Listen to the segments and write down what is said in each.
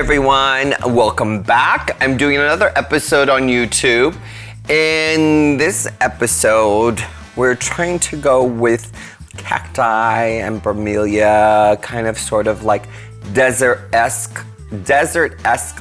everyone, welcome back. I'm doing another episode on YouTube. In this episode, we're trying to go with cacti and bromelia, kind of sort of like desert-esque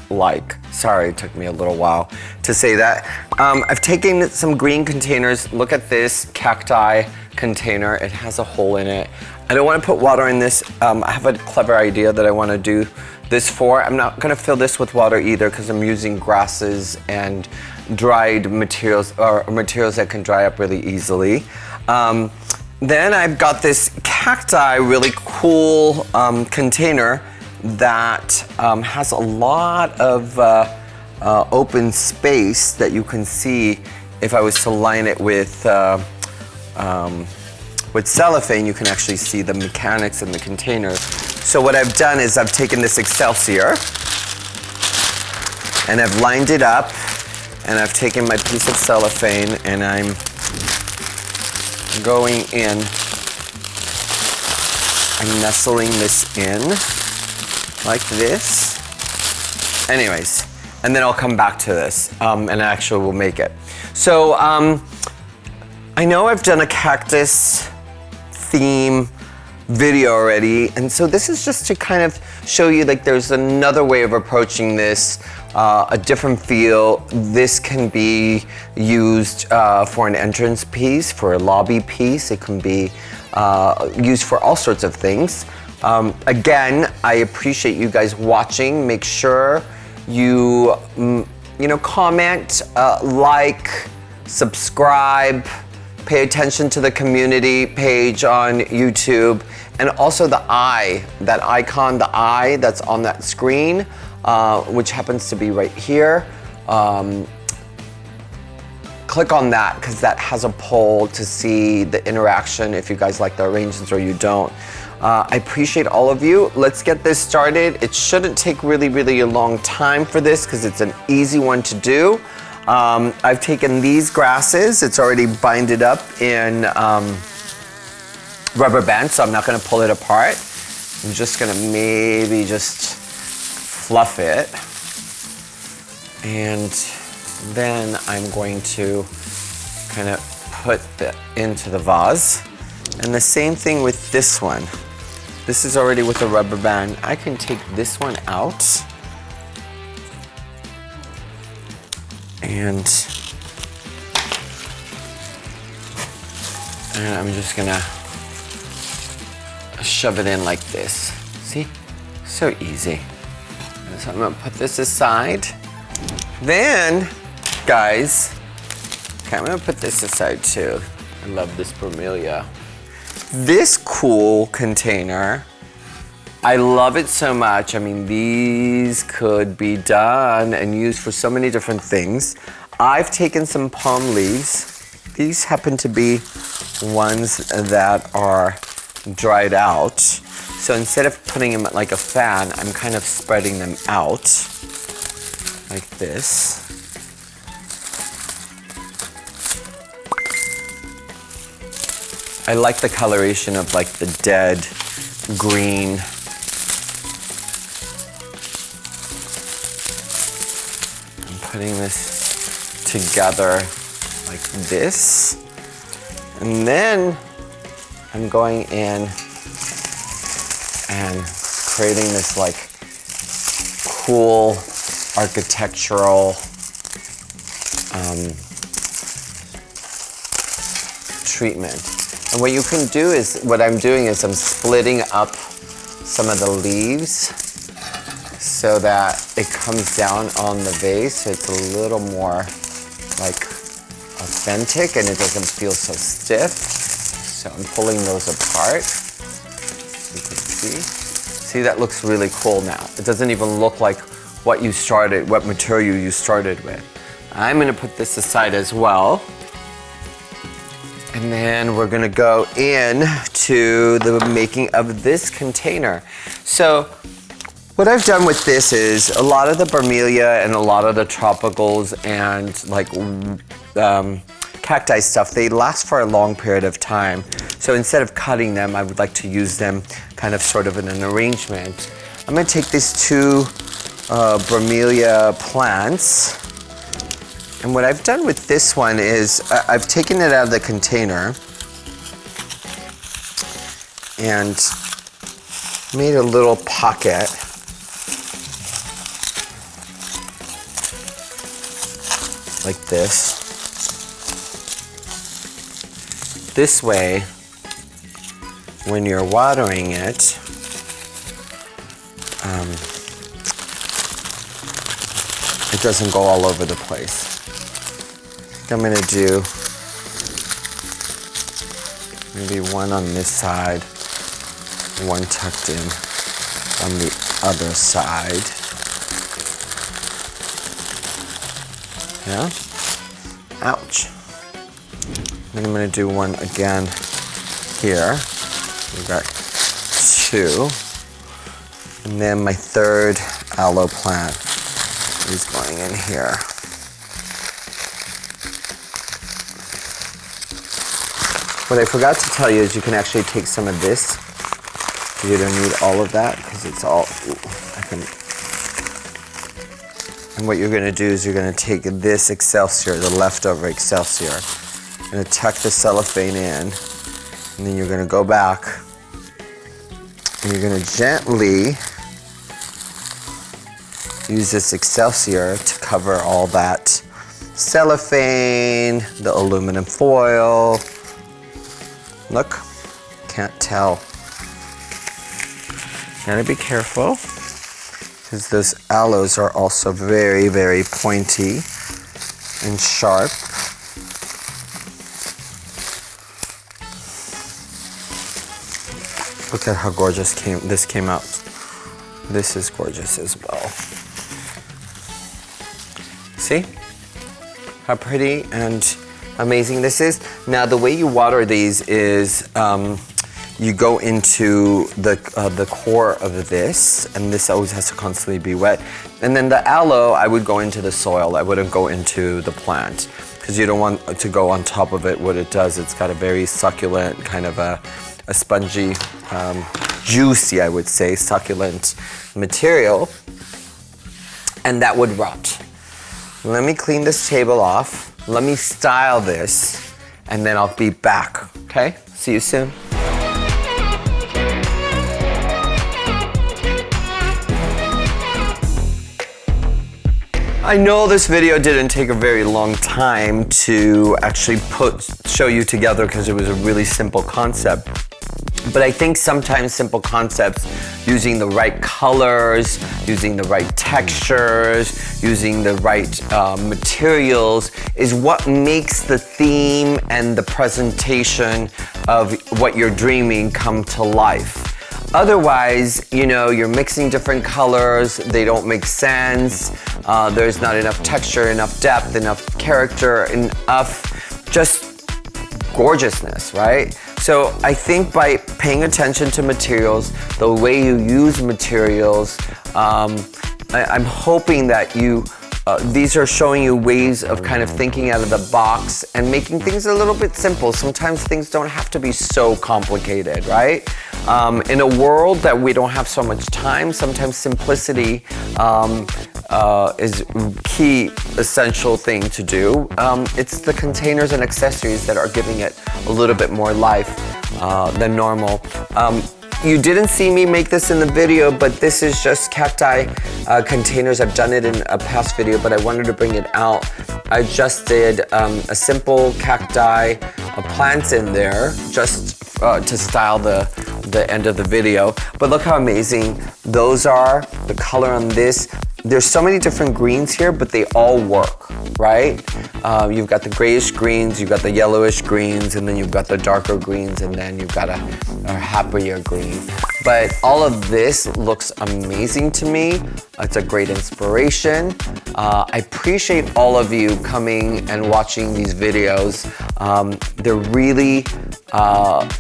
like. Sorry, it took me a little while to say that. I've taken some green containers. Look at this cacti container. It has a hole in it. I don't want to put water in this. I have a clever idea that I want to do this for. I'm not going to fill this with water either because I'm using grasses and dried materials or materials that can dry up really easily. Then I've got this cacti really cool container that has a lot of open space that you can see. If I was to line it with cellophane, you can actually see the mechanics in the container. So what I've done is I've taken this Excelsior and I've lined it up, and I've taken my piece of cellophane and I'm going in. I'm nestling this in like this. Anyways, and then I'll come back to this and actually we'll make it. So I know I've done a cactus theme video already, and so this is just to kind of show you like there's another way of approaching this, a different feel. This can be used for an entrance piece, for a lobby piece. It can be used for all sorts of things. Again, I appreciate you guys watching. Make sure you comment, like, subscribe, pay attention to the community page on YouTube, and also the eye, that icon, the eye that's on that screen, which happens to be right here. Click on that because that has a poll to see the interaction, if you guys like the arrangements or you don't. I appreciate all of you. Let's get this started. It shouldn't take really a long time for this because it's an easy one to do. I've taken these grasses. It's already binded up in rubber band, so I'm not going to pull it apart. I'm just going to maybe just fluff it. And then I'm going to kind of put it into the vase. And the same thing with this one. This is already with a rubber band. I can take this one out. And I'm just gonna shove it in like this. See? So easy. So I'm gonna put this aside. Then, guys, okay, I'm gonna put this aside too. I love this bromelia. This cool container, I love it so much. I mean, these could be done and used for so many different things. I've taken some palm leaves. These happen to be ones that are dried out. So instead of putting them like a fan, I'm kind of spreading them out like this. I like the coloration of like the dead green. Putting this together like this, and then I'm going in and creating this like cool architectural treatment. And what you can do is, what I'm doing is I'm splitting up some of the leaves so that it comes down on the vase, so it's a little more like authentic and it doesn't feel so stiff. So I'm pulling those apart. You can see. See, that looks really cool now. It doesn't even look like what material you started with. I'm gonna put this aside as well. And then we're gonna go in to the making of this container. So, what I've done with this is a lot of the bromelia and a lot of the tropicals and like cacti stuff, they last for a long period of time. So instead of cutting them, I would like to use them kind of sort of in an arrangement. I'm gonna take these two bromelia plants. And what I've done with this one is I've taken it out of the container and made a little pocket. Like this. This way, when you're watering it, it doesn't go all over the place. I'm gonna do maybe one on this side, one tucked in on the other side. Yeah? Ouch. Then I'm gonna do one again here. We've got two. And then my third aloe plant is going in here. What I forgot to tell you is you can actually take some of this. You don't need all of that because it's all, and what you're gonna do is you're gonna take this Excelsior, the leftover Excelsior, you're gonna tuck the cellophane in, and then you're gonna go back, and you're gonna gently use this Excelsior to cover all that cellophane, the aluminum foil. Look, can't tell. Gotta be careful, because those aloes are also very, very pointy and sharp. Look at how gorgeous this came out. This is gorgeous as well. See how pretty and amazing this is? Now the way you water these is you go into the core of this, and this always has to constantly be wet. And then the aloe, I would go into the soil. I wouldn't go into the plant because you don't want to go on top of it. What it does, it's got a very succulent, kind of a spongy, juicy, I would say, succulent material, and that would rot. Let me clean this table off. Let me style this, and then I'll be back, okay? See you soon. I know this video didn't take a very long time to actually show you together because it was a really simple concept. But I think sometimes simple concepts, using the right colors, using the right textures, using the right materials, is what makes the theme and the presentation of what you're dreaming come to life. Otherwise, you know, you're mixing different colors, they don't make sense, there's not enough texture, enough depth, enough character, enough just gorgeousness, right? So I think by paying attention to materials, the way you use materials, I'm hoping that these are showing you ways of kind of thinking out of the box and making things a little bit simple. Sometimes things don't have to be so complicated, right? In a world that we don't have so much time, sometimes simplicity is key, essential thing to do. It's the containers and accessories that are giving it a little bit more life than normal. You didn't see me make this in the video, but this is just cacti containers. I've done it in a past video, but I wanted to bring it out. I just did a simple cacti plants in there, just to style the end of the video. But look how amazing those are, the color on this. There's so many different greens here, but they all work, right? You've got the grayish greens, you've got the yellowish greens, and then you've got the darker greens, and then you've got a happier green. But all of this looks amazing to me. It's a great inspiration. I appreciate all of you coming and watching these videos. They're really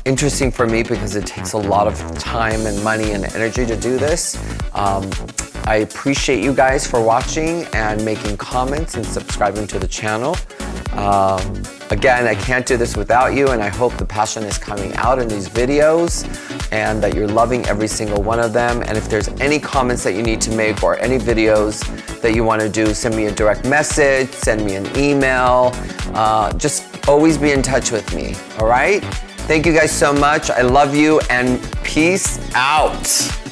interesting for me because it takes a lot of time and money and energy to do this. I appreciate you guys for watching and making comments and subscribing to the channel. Again, I can't do this without you, and I hope the passion is coming out in these videos and that you're loving every single one of them. And if there's any comments that you need to make or any videos that you want to do, send me a direct message, send me an email. Just always be in touch with me, all right? Thank you guys so much. I love you, and peace out.